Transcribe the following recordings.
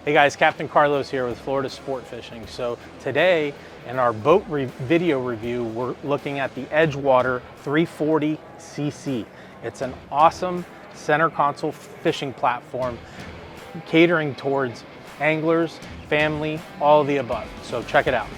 Hey guys, Captain Carlos here with Florida Sport Fishing. So today in our boat video review, we're looking at the Edgewater 340cc. It's an awesome center console fishing platform catering towards anglers, family, all of the above. So check it out.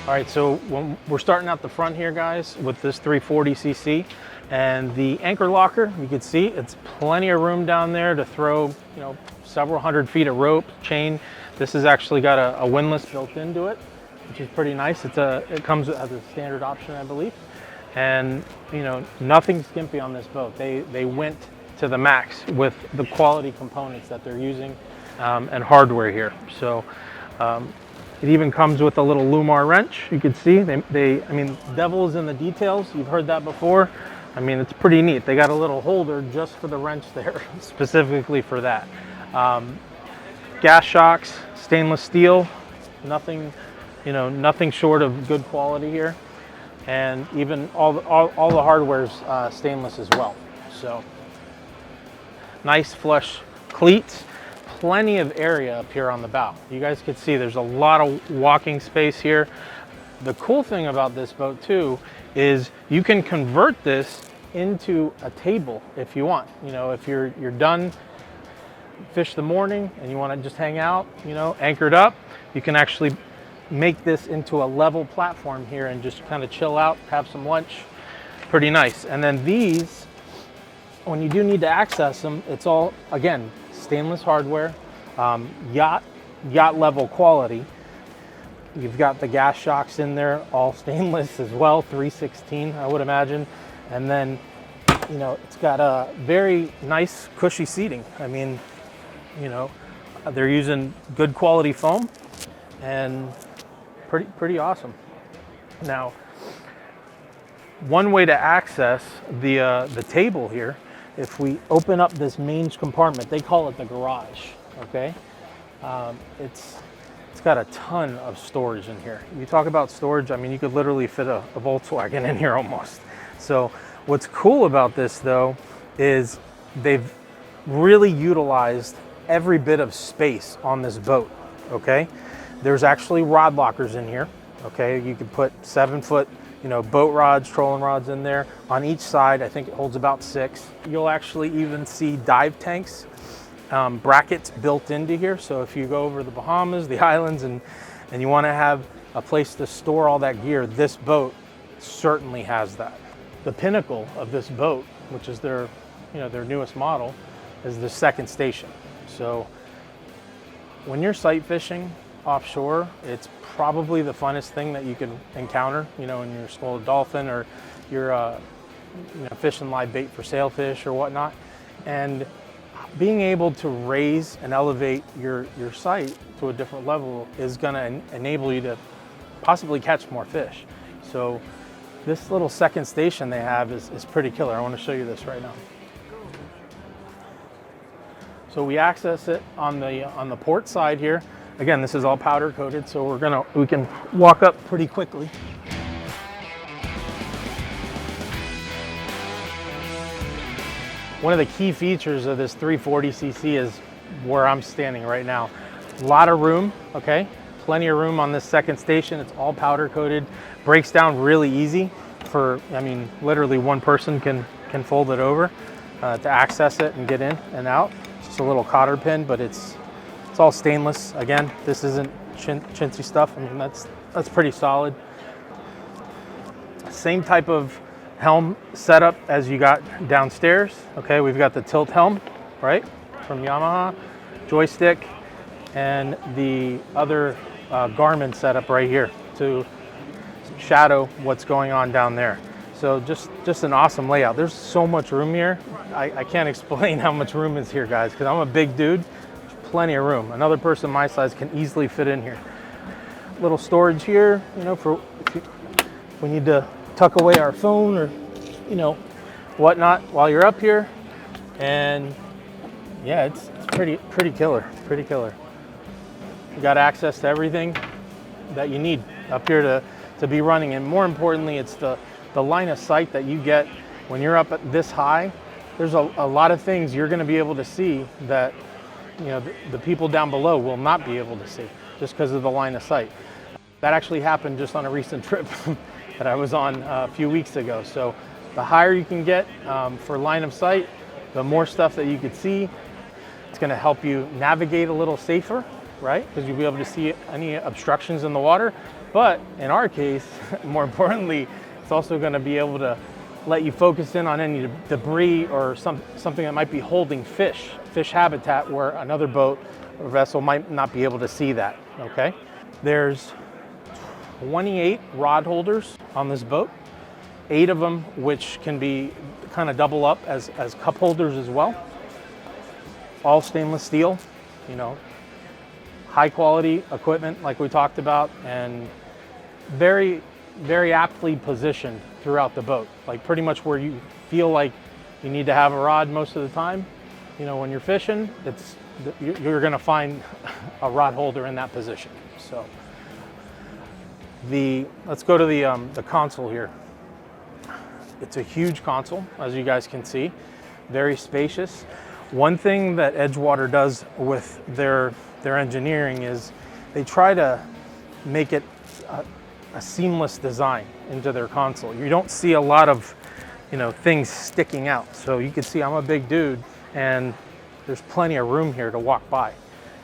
All right, so when we're starting out the front here, guys, with this 340cc and the anchor locker, you can see it's plenty of room down there to throw, several hundred feet of rope, chain. This has actually got a windlass built into it, which is pretty nice. It comes as a standard option, I believe. And nothing skimpy on this boat. They went to the max with the quality components that they're using and hardware here. So. It even comes with a little Lumar wrench. You can see, devil is in the details. You've heard that before. It's pretty neat. They got a little holder just for the wrench there, specifically for that. Gas shocks, stainless steel, nothing short of good quality here. And even all the hardware's stainless as well. So, nice flush cleats. Plenty of area up here on the bow. You guys can see there's a lot of walking space here. The cool thing about this boat too is you can convert this into a table if you want. If you're done fish the morning and you want to just hang out, anchored up, you can actually make this into a level platform here and just kind of chill out, have some lunch. Pretty nice. And then these, when you do need to access them, it's all, again, stainless hardware, yacht level quality. You've got the gas shocks in there, all stainless as well, 316 I would imagine. And then, it's got a very nice cushy seating. They're using good quality foam and pretty awesome. Now, one way to access the table here, if we open up this main compartment, they call it the garage, okay? It's got a ton of storage in here. You talk about storage, you could literally fit a Volkswagen in here almost. So what's cool about this though, is they've really utilized every bit of space on this boat, okay? There's actually rod lockers in here, okay? You could put 7-foot boat rods, trolling rods in there. On each side, I think it holds about 6. You'll actually even see dive tanks, brackets built into here. So if you go over the Bahamas, the islands, and you want to have a place to store all that gear, this boat certainly has that. The pinnacle of this boat, which is their newest model, is the second station. So when you're sight fishing offshore, it's probably the funnest thing that you could encounter, when you're schooling a dolphin or you're fishing live bait for sailfish or whatnot. And being able to raise and elevate your sight to a different level is going to enable you to possibly catch more fish. So this little second station they have is pretty killer. I want to show you this right now. So we access it on the port side here. Again, this is all powder coated, so we can walk up pretty quickly. One of the key features of this 340cc is where I'm standing right now. A lot of room, okay? Plenty of room on this second station. It's all powder coated, breaks down really easy for, literally one person can fold it over to access it and get in and out. It's just a little cotter pin, but it's all stainless. Again, this isn't chintzy stuff. That's pretty solid. Same type of helm setup as you got downstairs. Okay, we've got the tilt helm, right, from Yamaha, joystick, and the other Garmin setup right here to shadow what's going on down there. So just an awesome layout. There's so much room here. I can't explain how much room is here, guys, because I'm a big dude. Plenty of room. Another person my size can easily fit in here. Little storage here, for if we need to tuck away our phone or, whatnot while you're up here. And yeah, it's pretty killer, pretty killer. You got access to everything that you need up here to be running. And more importantly, it's the line of sight that you get when you're up at this high, there's a lot of things you're going to be able to see that, you know, the people down below will not be able to see just because of the line of sight. That actually happened just on a recent trip that I was on a few weeks ago. So the higher you can get for line of sight, the more stuff that you could see. It's going to help you navigate a little safer, right? Because you'll be able to see any obstructions in the water. But in our case, more importantly, it's also going to be able to let you focus in on any debris or something that might be holding fish habitat, where another boat or vessel might not be able to see that, okay? There's 28 rod holders on this boat, 8 of them which can be kind of double up as cup holders as well. All stainless steel, you know, high quality equipment like we talked about, and very, very aptly positioned throughout the boat. Like pretty much where you feel like you need to have a rod most of the time. You know, when you're fishing, you're gonna find a rod holder in that position. So let's go to the console here. It's a huge console, as you guys can see, very spacious. One thing that Edgewater does with their engineering is they try to make it a seamless design into their console. You don't see a lot of, you know, things sticking out. So you can see I'm a big dude and there's plenty of room here to walk by.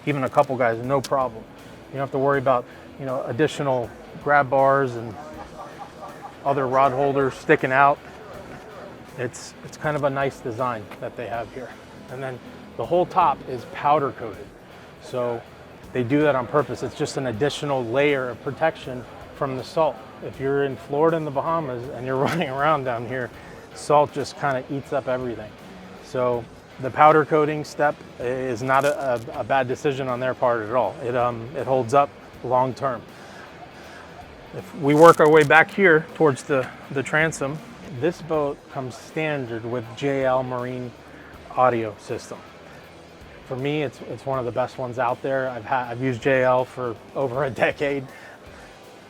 Even a couple guys, no problem. You don't have to worry about, you know, additional grab bars and other rod holders sticking out. It's kind of a nice design that they have here. And then the whole top is powder coated. So they do that on purpose. It's just an additional layer of protection from the salt. If you're in Florida and the Bahamas and you're running around down here, salt just kind of eats up everything. So the powder coating step is not a bad decision on their part at all. It holds up long term. If we work our way back here towards the transom, this boat comes standard with JL Marine audio system. For me, it's one of the best ones out there. I've used JL for over a decade.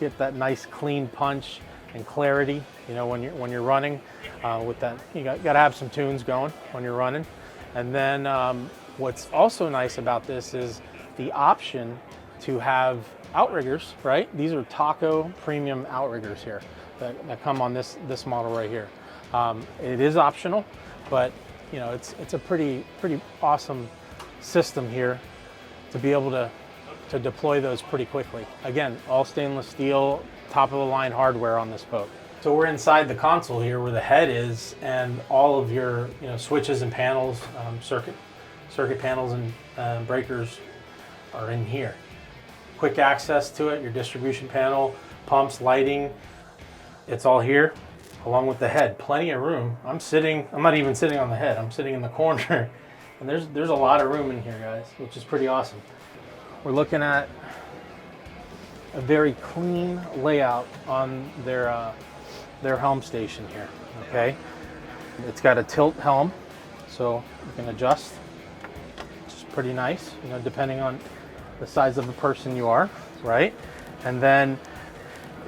Get that nice clean punch and clarity, you know, when you're running with that. You got to have some tunes going when you're running. And then what's also nice about this is the option to have outriggers, right? These are Taco premium outriggers here that come on this model right here. It is optional, but you know, it's a pretty awesome system here to be able to deploy those pretty quickly. Again, all stainless steel, top of the line hardware on this boat. So we're inside the console here where the head is, and all of your, you know, switches and panels, circuit panels and breakers are in here. Quick access to it, your distribution panel, pumps, lighting, it's all here along with the head. Plenty of room. I'm not even sitting on the head, I'm sitting in the corner. And there's a lot of room in here, guys, which is pretty awesome. We're looking at a very clean layout on their helm station here, okay? It's got a tilt helm, so you can adjust, which is pretty nice, you know, depending on the size of the person you are, right? And then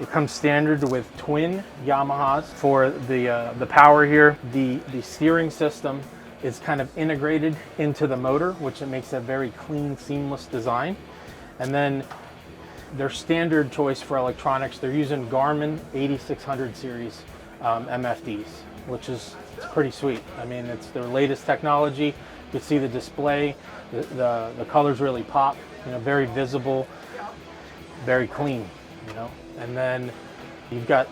it comes standard with twin Yamahas for the power here. The steering system is kind of integrated into the motor, which it makes a very clean, seamless design. And then their standard choice for electronics, they're using Garmin 8600 series MFDs, which is pretty sweet. I mean, it's their latest technology. You can see the display, the colors really pop, you know, very visible, very clean, you know. And then you've got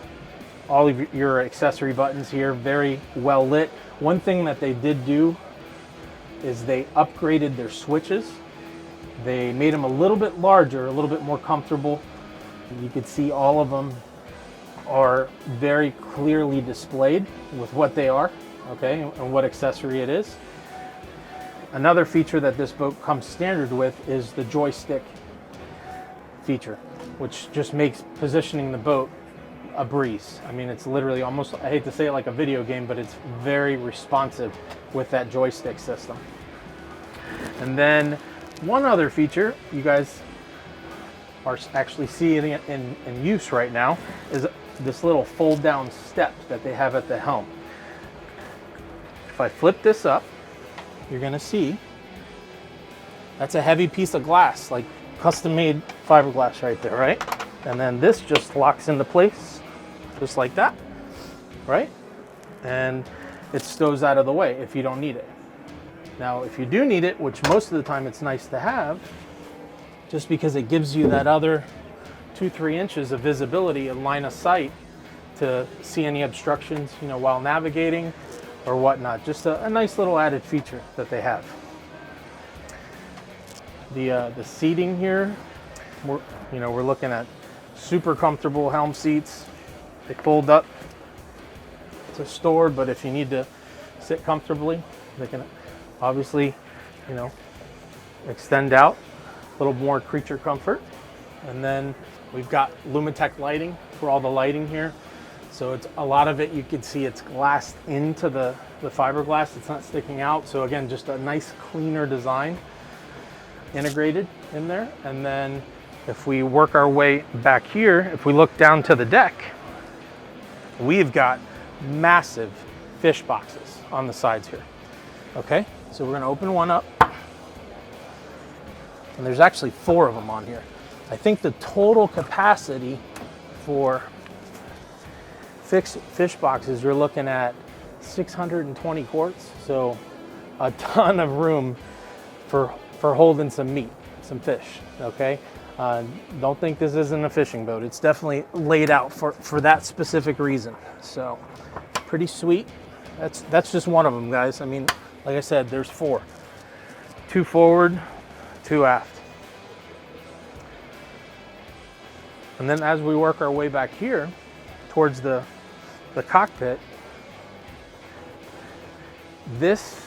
all of your accessory buttons here, very well lit. One thing that they did do is they upgraded their switches. They made them a little bit larger, a little bit more comfortable. You could see all of them are very clearly displayed with what they are, okay, and what accessory it is. Another feature that this boat comes standard with is the joystick feature, which just makes positioning the boat a breeze. I mean, it's literally almost, I hate to say it like a video game, but it's very responsive with that joystick system. And then one other feature you guys are actually seeing in use right now is this little fold down step that they have at the helm. If I flip this up, you're gonna see that's a heavy piece of glass, like custom made fiberglass right there, right? And then this just locks into place, just like that, right? And it stows out of the way if you don't need it. Now, if you do need it, which most of the time it's nice to have, just because it gives you that other 2-3 inches of visibility and line of sight to see any obstructions, you know, while navigating or whatnot. Just a nice little added feature that they have. The seating here, we're looking at super comfortable helm seats. They fold up to stored, but if you need to sit comfortably, they can obviously, you know, extend out. A little more creature comfort. And then we've got Lumitech lighting for all the lighting here. So it's a lot of it, you can see it's glassed into the fiberglass. It's not sticking out. So again, just a nice cleaner design integrated in there. And then if we work our way back here, if we look down to the deck, we've got massive fish boxes on the sides here. Okay, so we're gonna open one up. And there's actually 4 of them on here. I think the total capacity for fish boxes, you're looking at 620 quarts. So a ton of room for holding some meat, some fish, okay? Don't think this isn't a fishing boat. It's definitely laid out for that specific reason. So pretty sweet. That's just one of them, guys. I mean, like I said, there's 4. 2 forward, 2 aft. And then as we work our way back here towards the cockpit, this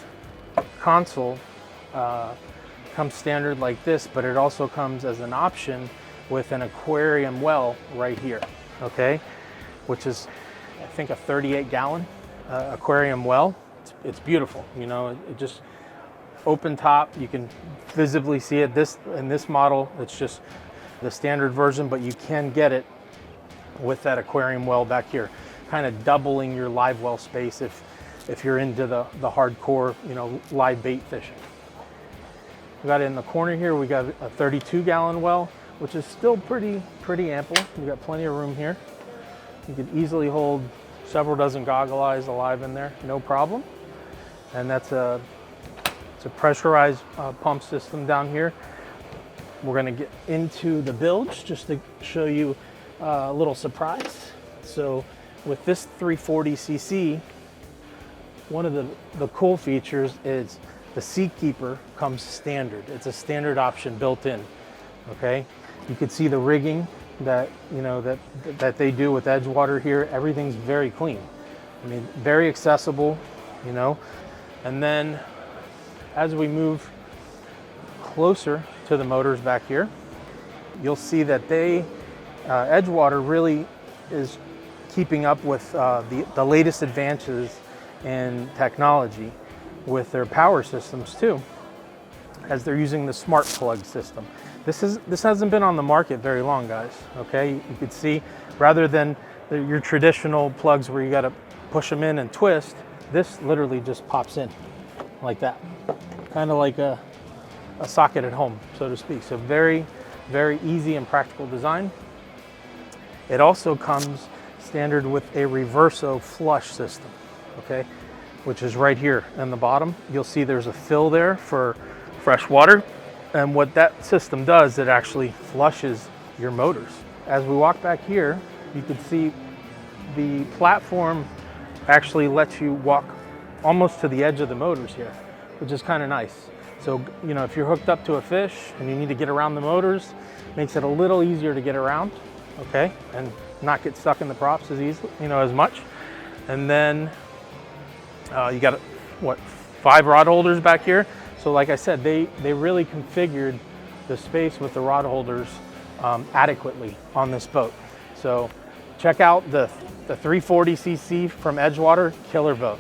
console comes standard like this, but it also comes as an option with an aquarium well right here, okay? Which is, I think, a 38-gallon aquarium well. It's beautiful, you know, it just open top, you can visibly see it. In this model, it's just the standard version, but you can get it with that aquarium well back here, kind of doubling your live well space if you're into the hardcore, you know, live bait fishing. We got it in the corner here, we got a 32-gallon well, which is still pretty ample. We got plenty of room here. You could easily hold several dozen goggle eyes alive in there, no problem. And it's a pressurized pump system down here. We're gonna get into the bilge just to show you a little surprise. So with this 340cc, one of the cool features is the seat keeper comes standard. It's a standard option built in, okay? You can see the rigging that, you know, that they do with Edgewater here. Everything's very clean. I mean, very accessible, you know? And then as we move closer to the motors back here, you'll see that Edgewater really is keeping up with the latest advances in technology with their power systems too, as they're using the smart plug system. This hasn't been on the market very long, guys, okay? You can see, rather than your traditional plugs where you gotta push them in and twist, this literally just pops in like that. Kind of like a socket at home, so to speak. So very, very easy and practical design. It also comes standard with a reverso flush system, okay? Which is right here in the bottom. You'll see there's a fill there for fresh water. And what that system does, it actually flushes your motors. As we walk back here, you can see the platform actually lets you walk almost to the edge of the motors here, which is kind of nice. So, you know, if you're hooked up to a fish and you need to get around the motors, makes it a little easier to get around, okay? And not get stuck in the props as easily, you know, as much. And then you got, what, 5 rod holders back here. So like I said, they really configured the space with the rod holders adequately on this boat. So check out the 340cc from Edgewater, killer boat.